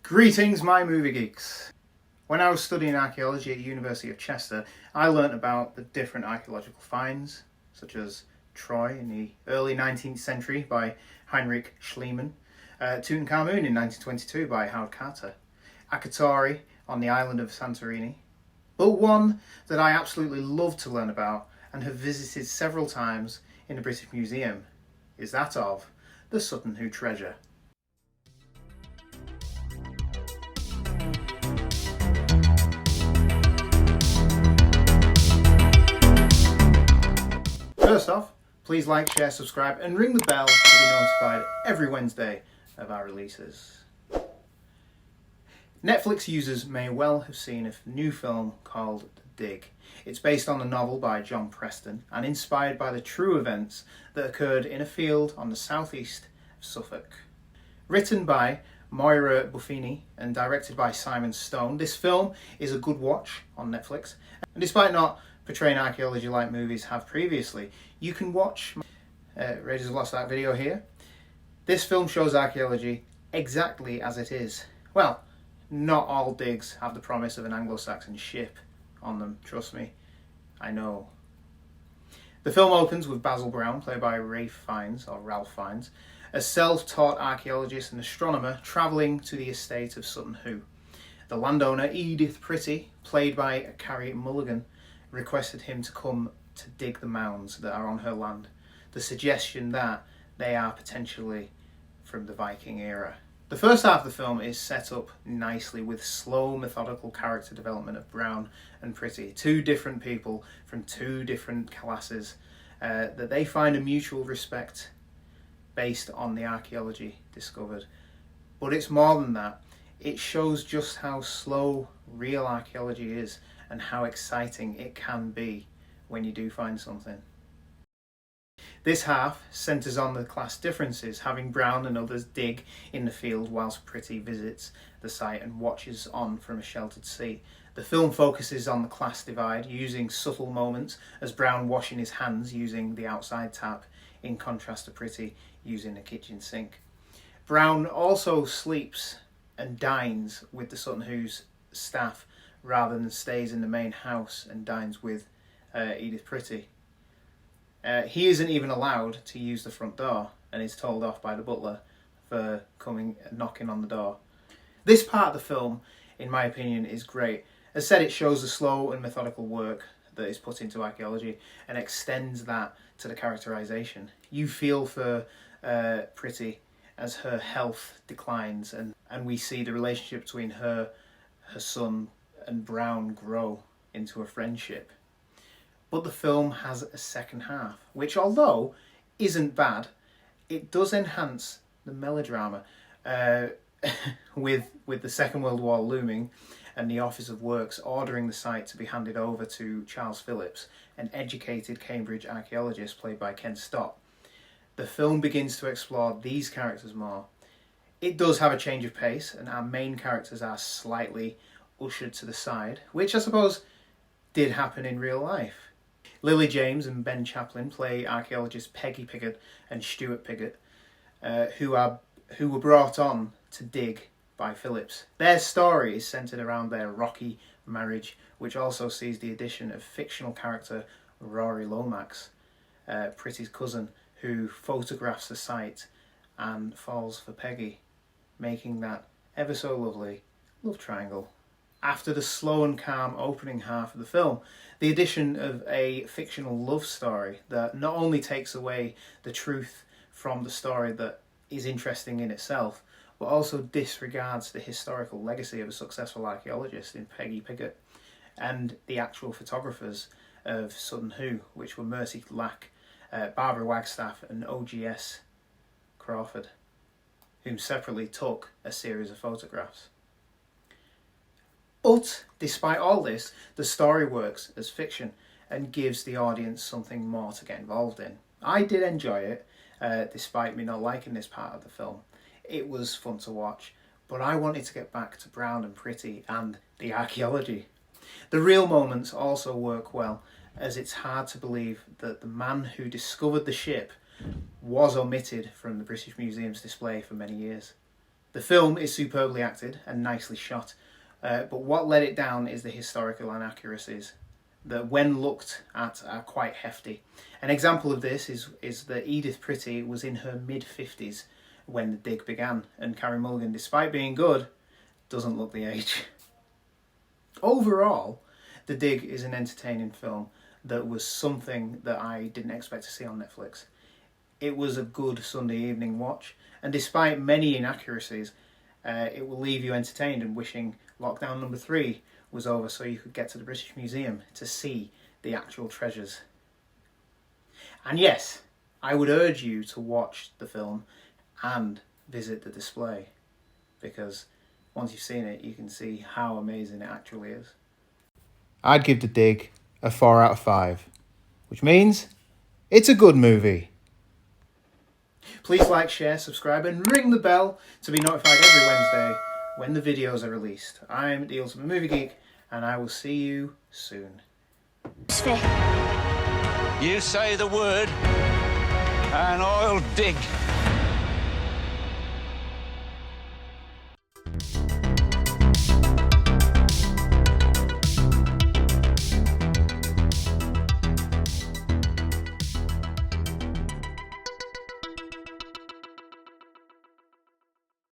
Greetings, my movie geeks. When I was studying archaeology at the University of Chester, I learnt about the different archaeological finds, such as Troy in the early 19th century by Heinrich Schliemann, Tutankhamun in 1922 by Howard Carter, Akatori on the island of Santorini. But one that I absolutely love to learn about and have visited several times in the British Museum is that of the Sutton treasure. First off, please like, share, subscribe and ring the bell to be notified every Wednesday of our releases. Netflix users may well have seen a new film called The Dig. It's based on a novel by John Preston and inspired by the true events that occurred in a field on the southeast of Suffolk. Written by Moira Buffini and directed by Simon Stone, this film is a good watch on Netflix. And despite not portraying archaeology like movies have previously, you can watch Raiders of Lost Ark video here. This film shows archaeology exactly as it is. Well, not all digs have the promise of an Anglo-Saxon ship on them, trust me, I know. The film opens with Basil Brown, played by Ralph Fiennes, a self-taught archaeologist and astronomer travelling to the estate of Sutton. The landowner, Edith Pretty, played by Carey Mulligan, requested him to come to dig the mounds that are on her land, the suggestion that they are potentially from the Viking era. The first half of the film is set up nicely with slow, methodical character development of Brown and Pretty, two different people from two different classes, that they find a mutual respect based on the archaeology discovered. But it's more than that. It shows just how slow real archaeology is and how exciting it can be when you do find something. This half centres on the class differences, having Brown and others dig in the field whilst Pretty visits the site and watches on from a sheltered seat. The film focuses on the class divide, using subtle moments as Brown washing his hands using the outside tap, in contrast to Pretty using a kitchen sink. Brown also sleeps and dines with the Sutton Who's staff rather than stays in the main house and dines with Edith Pretty. He isn't even allowed to use the front door and is told off by the butler for coming and knocking on the door. This part of the film, in my opinion, is great. As said, it shows the slow and methodical work that is put into archaeology and extends that to the characterisation. You feel for Pretty as her health declines and we see the relationship between her son and Brown grow into a friendship. But the film has a second half, which, although isn't bad, it does enhance the melodrama with the Second World War looming and the Office of Works ordering the site to be handed over to Charles Phillips, an educated Cambridge archaeologist played by Ken Stott. The film begins to explore these characters more. It does have a change of pace, and our main characters are slightly ushered to the side, which I suppose did happen in real life. James and Ben Chaplin play archaeologists Peggy Piggott and Stuart Piggott, who were brought on to dig by Phillips. Their story is centred around their rocky marriage, which also sees the addition of fictional character Rory Lomax, Pretty's cousin, who photographs the site and falls for Peggy, making that ever so lovely love triangle. After the slow and calm opening half of the film, the addition of a fictional love story that not only takes away the truth from the story that is interesting in itself, but also disregards the historical legacy of a successful archaeologist in Peggy Piggott and the actual photographers of Sutton, which were Mercy Lack, Barbara Wagstaff and OGS Crawford, whom separately took a series of photographs. But despite all this, the story works as fiction and gives the audience something more to get involved in. I did enjoy it, despite me not liking this part of the film. It was fun to watch, but I wanted to get back to Brown and Pretty and the archaeology. The real moments also work well, as it's hard to believe that the man who discovered the ship was omitted from the British Museum's display for many years. The The film is superbly acted and nicely shot, but what let it down is the historical inaccuracies that, when looked at, are quite hefty. An example of this is that Edith Pretty was in her mid-50s when The Dig began, and Carey Mulligan, despite being good, doesn't look the age. Overall, The Dig is an entertaining film that was something that I didn't expect to see on Netflix. It was a good Sunday evening watch, and despite many inaccuracies, it will leave you entertained and wishing lockdown number 3 was over so you could get to the British Museum to see the actual treasures. And yes, I would urge you to watch the film and visit the display, because once you've seen it, you can see how amazing it actually is. I'd give The Dig a 4 out of 5, which means it's a good movie. Please like, share, subscribe and ring the bell to be notified every Wednesday when the videos are released. I'm the Ultimate Movie Geek, and I will see you soon. You say the word and I'll dig.